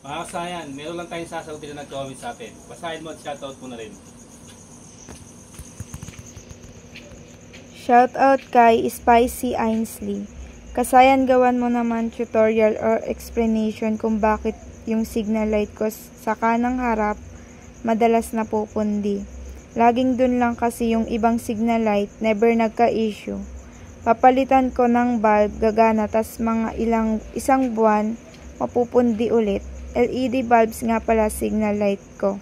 Mga kasayan, meron lang tayong sasagutin na nag-comment sa atin. Basahin mo at shoutout mo na rin. Shoutout kay Spicy Ainsley. Kasayan, gawan mo naman tutorial or explanation kung bakit yung signal light ko sa kanang harap madalas napupundi. Laging dun lang kasi yung ibang signal light never nagka-issue. Papalitan ko ng bulb, gagana, tas mga isang buwan mapupundi ulit. LED bulbs nga pala signal light ko.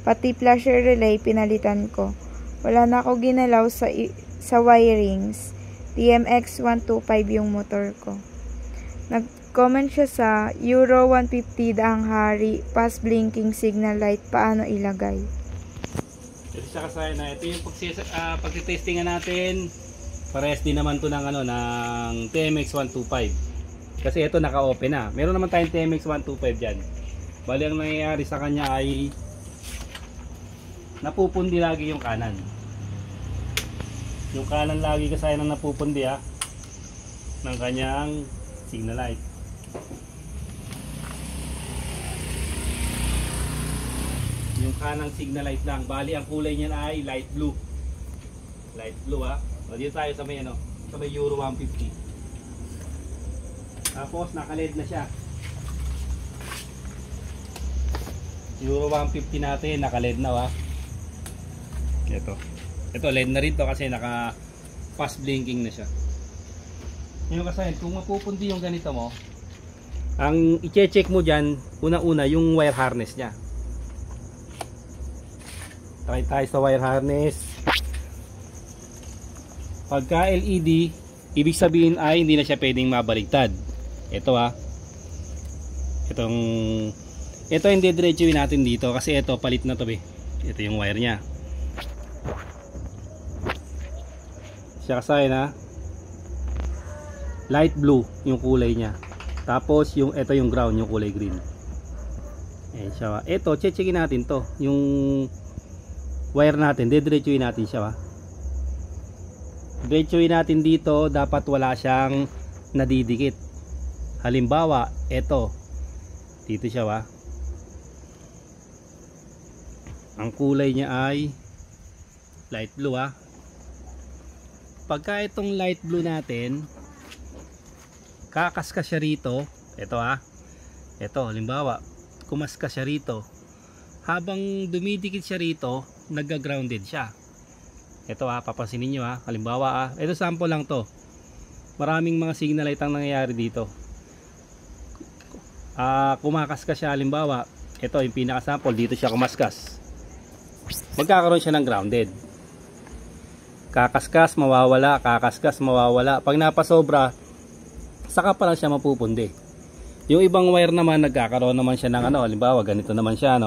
Pati flasher relay pinalitan ko. Wala na ako ginalaw sa wirings. TMX 125 yung motor ko. Nag-comment siya sa Euro 150 daang hari, fast blinking signal light, paano ilagay? Ito siya kasayan na. Ito yung pagtitestingan natin. Parehas din naman to ng ng TMX 125. Kasi ito naka-open na. Meron naman tayong TMX 125 dyan. Bali ang nangyayari sa kanya ay napupundi lagi yung kanan. Yung kanan lagi kasi ang napupundi ng kanyang signal light. Yung kanang signal light lang. Bali ang kulay niyan ay light blue. Light blue O, dito tayo sa may sa may Euro 150. Tapos naka-LED na siya. Euro 150 natin, naka-LED na Ito LED na rin to kasi naka fast blinking na siya. Ngayon kasi kung mapupundi yung ganito mo, ang i-check mo diyan, una-una yung wire harness niya. Try tayo sa wire harness. Pagka LED, ibig sabihin ay hindi na siya pwedeng mabaligtad. Ito ito hindi diretsuin natin dito kasi ito palit na to Ito yung wire niya. Siya kasi light blue yung kulay niya. Tapos ito yung ground, yung kulay green. Ayan siya. Ito checkin natin to. Yung wire natin, diretsuin natin siya Diretsuin natin dito, dapat wala siyang nadidikit. Halimbawa, dito siya ang kulay niya ay light blue Pagka itong light blue natin, kakaskas siya rito. Ito halimbawa, kumaskas siya rito. Habang dumidikit siya rito, nagga-grounded siya. Papansinin nyo halimbawa ito sample lang to. Maraming mga signal light ang nangyayari dito. Kumakaskas siya halimbawa, ito yung pinaka sample, dito siya kumaskas. Magkakaroon siya ng grounded. Kakaskas, mawawala, kakaskas, mawawala. Pag napasobra, saka pa lang siya mapupundi. Yung ibang wire naman, nagkakaroon naman siya ng halimbawa, ganito naman siya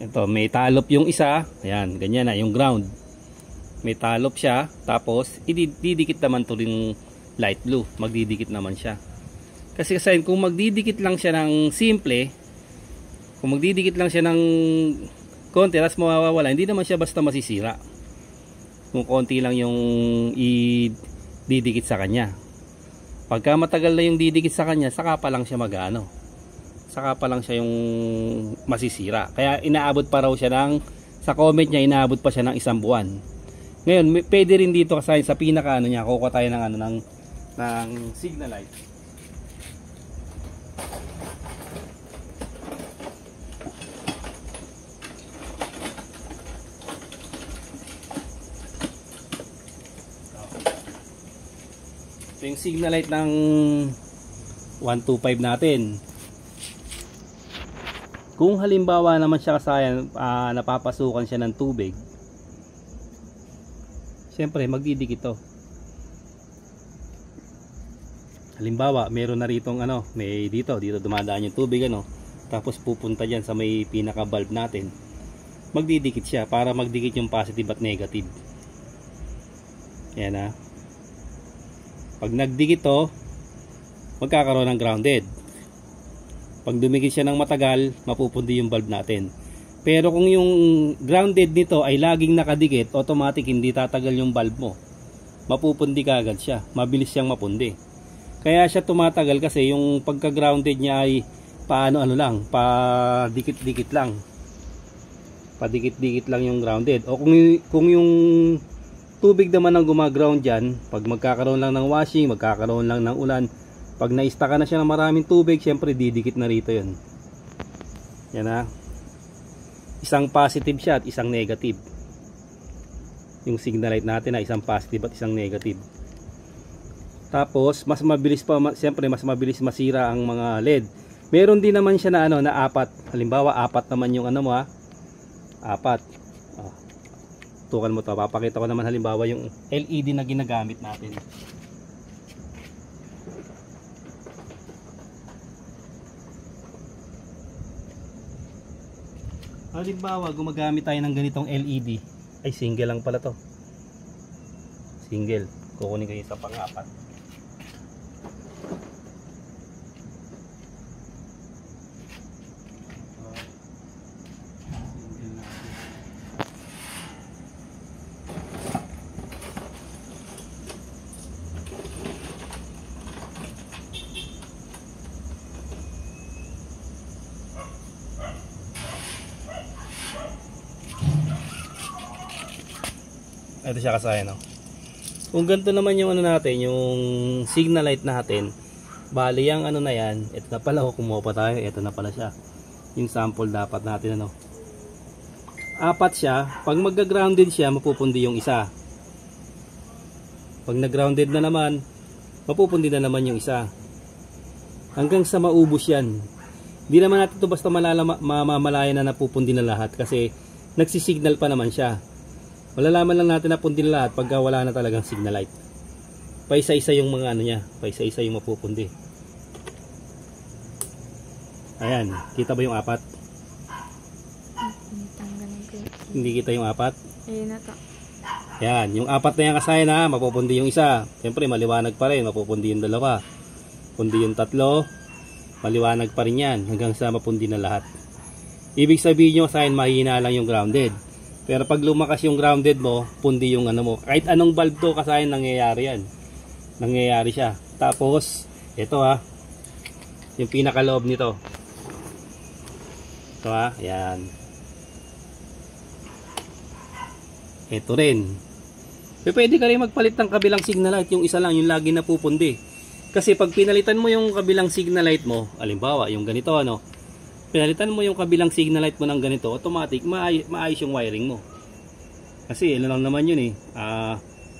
Ito, may talop yung isa. Ayan, ganyan yung ground. May talop siya, tapos ididikit naman to yung light blue, magdidikit naman siya. Kasi kung magdidikit lang siya ng simple, kung magdidikit lang siya ng konti, tapos mawawala, hindi naman siya basta masisira. Kung konti lang yung ididikit sa kanya. Pagka matagal na yung didikit sa kanya, saka pa lang siya saka pa lang siya yung masisira. Kaya inaabot pa raw siya sa comment niya, inaabot pa siya ng 1 buwan. Ngayon, pwede rin dito kasi sa pinaka niya, kukuha tayo ng signal light. Ito yung signal light ng 125 natin. Kung halimbawa naman siya kasayan, napapasukan siya ng tubig, siyempre magdidikit to. Halimbawa, meron na ritong may dito dumadaan yung tubig tapos pupunta diyan sa may pinaka valve natin. Magdidikit siya para magdikit yung positive at negative. Yan Pag nagdikit to, magkakaroon ng grounded. Pag dumikit siya ng matagal, mapupundi yung valve natin. Pero kung yung grounded nito ay laging nakadikit, automatic hindi tatagal yung valve mo. Mapupundi ka agad siya. Mabilis siyang mapundi. Kaya siya tumatagal kasi yung pagka-grounded niya ay paano lang, pa dikit-dikit lang. Padikit-dikit lang yung grounded. O kung yung tubig naman ang gumaground dyan, pag magkakaroon lang ng washing, magkakaroon lang ng ulan, pag na-staka na siya ng maraming tubig, syempre didikit na rito yun. Yan ha. Isang positive siya at isang negative. Yung signal light natin na isang positive at isang negative. Tapos mas mabilis pa, syempre mas mabilis masira ang mga LED. Meron din naman siya na na apat. Halimbawa, apat naman yung mo ha. Apat. Tukan mo to. Papakita ko naman halimbawa yung LED na ginagamit natin. Halimbawa, gumagamit tayo ng ganitong LED. Ay, single lang pala to. Single. Kukunin ko yung sa pang-apat. Ito siya kasaya, no? Kung ganito naman yung natin, yung signal light natin, bali yung na yan, ito na pala, kumuha pa tayo, ito na pala siya. Yung sample dapat natin, apat siya. Pag magga-grounded siya, mapupundi yung isa. Pag nag-grounded na naman, mapupundi na naman yung isa. Hanggang sa maubos yan. Hindi naman natin ito basta mamamalayan na napupundi na lahat kasi nagsisignal pa naman siya. Malalaman lang natin na pundi na lahat pagka wala na talagang signal light. Paisa-isa yung mga niya, paisa-isa yung mapupundi. Ayan, kita ba yung apat? Hindi kita yung apat? Ayun na to. Yan, yung apat na yan kasaya na, mapupundi yung isa. Siyempre maliwanag pa rin, mapupundi yung dalawa. Pundi yung tatlo, maliwanag pa rin yan hanggang sa mapundi na lahat. Ibig sabihin nyo, kasaya mahina lang yung grounded. Pero pag lumakas yung grounded mo, pundi yung mo. Kahit anong bulb to, kasaya nangyayari yan. Nangyayari siya. Tapos, ito yung pinakaloob nito. Ito yan. Ito rin. Pwede ka rin magpalit ng kabilang signal light. Yung isa lang, yung lagi na pupundi. Kasi pag pinalitan mo yung kabilang signal light mo, halimbawa, yung ganito pinalitan mo yung kabilang signal light mo ng ganito, automatic maayos yung wiring mo. Kasi lang naman yun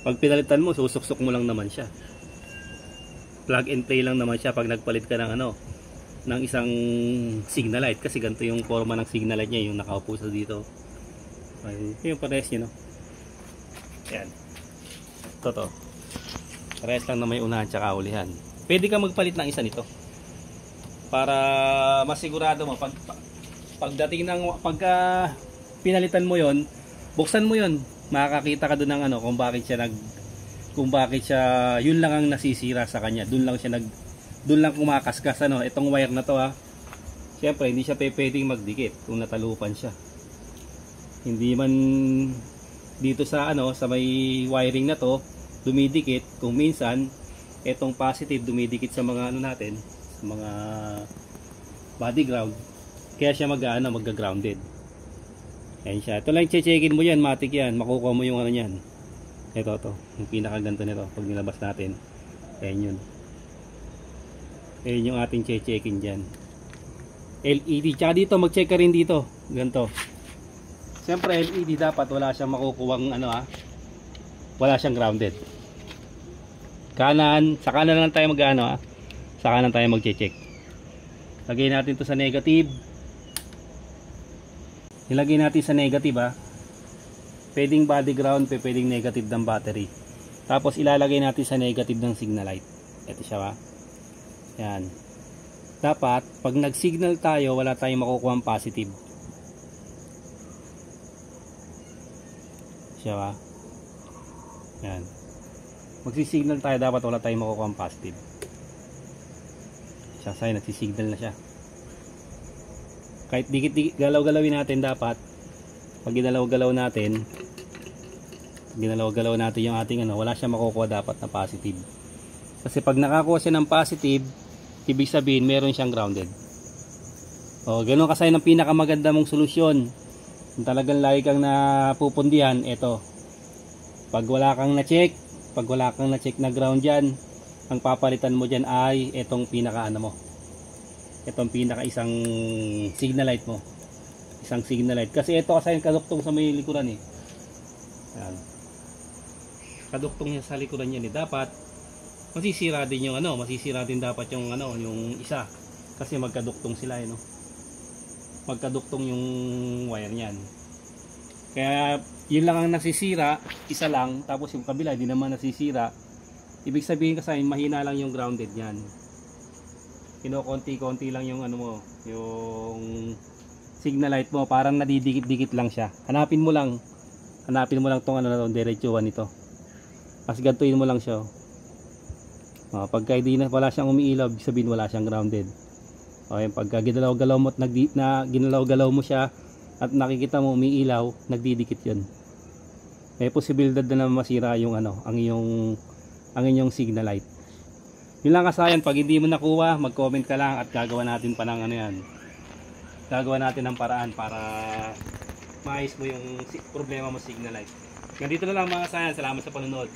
pag pinalitan mo, susuksok mo lang naman siya. Plug and play lang naman siya pag nagpalit ka ng ng isang signal light. Kasi ganito yung forma ng signal light niya, yung nakaupo sa dito. Yung pares nyo, Yan. Ito. Pares lang na may unahan tsaka ulihan. Pwede ka magpalit ng isa nito. Para masigurado mo pagdating ng pagka pinalitan mo yon, buksan mo yon, makakakita ka doon ng kung bakit siya yun lang ang nasisira sa kanya. Doon lang kumakaskas itong wire na to Siyempre hindi siya pwedeng magdikit kung natalupan siya. Hindi man dito sa sa may wiring na to dumidikit, kung minsan itong positive dumidikit sa mga natin, mga body ground, kaya siya magga-grounded. Ayan siya. Ito lang che-checkin mo yan, matik yan, makukuha mo yung yan. Ito yung pinakaganto nito pag nilabas natin. Ayan yung ating che-checkin dyan. LED, tsaka dito mag-check ka rin dito, ganito. Siyempre LED dapat wala siyang makukuwang wala siyang grounded. Sa kanan lang tayo sa kanan tayo mag-check. Lagay natin to sa negative. Ilagay natin sa negative Pwedeng body ground, pwedeng negative ng battery. Tapos ilalagay natin sa negative ng signal light. Ito siya Yan. Dapat pag nag-signal tayo, wala tayong makukuha ang positive. Siya Yan. Magsi-signal tayo, dapat wala tayong makukuha ang positive. Siya nagsisignal na siya. Kahit dikit-dikit galaw-galawin natin, dapat pag ginalaw-galaw natin yung ating wala siyang makukuha dapat na positive. Kasi pag nakakuha siya ng positive, ibig sabihin meron siyang grounded. O, ganun kasi ang pinakamaganda mong solusyon. Kung talagang lagi kang napupundihan, eto. Pag wala kang na-check, na ground dyan, ang papalitan mo dyan ay etong pinaka ano mo. Etong pinaka isang signal light mo. Isang signal light. Kasi ito kasi yung kaduktong sa may likuran eh. Ayan. Kaduktong niya sa likuran yan eh. Dapat masisira din yung ano, masisira din dapat yung ano, yung isa. Kasi magkaduktong sila eh, no. Magkaduktong yung wire niyan. Kaya yun lang ang nasisira, isa lang, tapos yung kabila hindi naman nasisira. Ibig sabihin kasi mahina lang yung grounded niyan. Kino-konti-konti lang yung ano mo, yung signal light mo, parang nadidikit-dikit lang siya. Hanapin mo lang tong ano na to, diretsuhan nito. Kasi gantuin mo lang siya. Pagka hindi na wala siyang umiilaw, ibig sabihin wala siyang grounded. Okay, pagka ginalaw-galaw mo at ginalaw-galaw mo siya at nakikita mo umiilaw, nagdidikit 'yun. May posibilidad na masira yung ano, ang inyong signal light. Yun lang kasayan, pag hindi mo nakuha, mag-comment ka lang at gagawa natin pa ng ano yan. Gagawa natin ng paraan para maayos mo yung problema mo signal light. Ganito na lang mga kasayan, salamat sa panonood.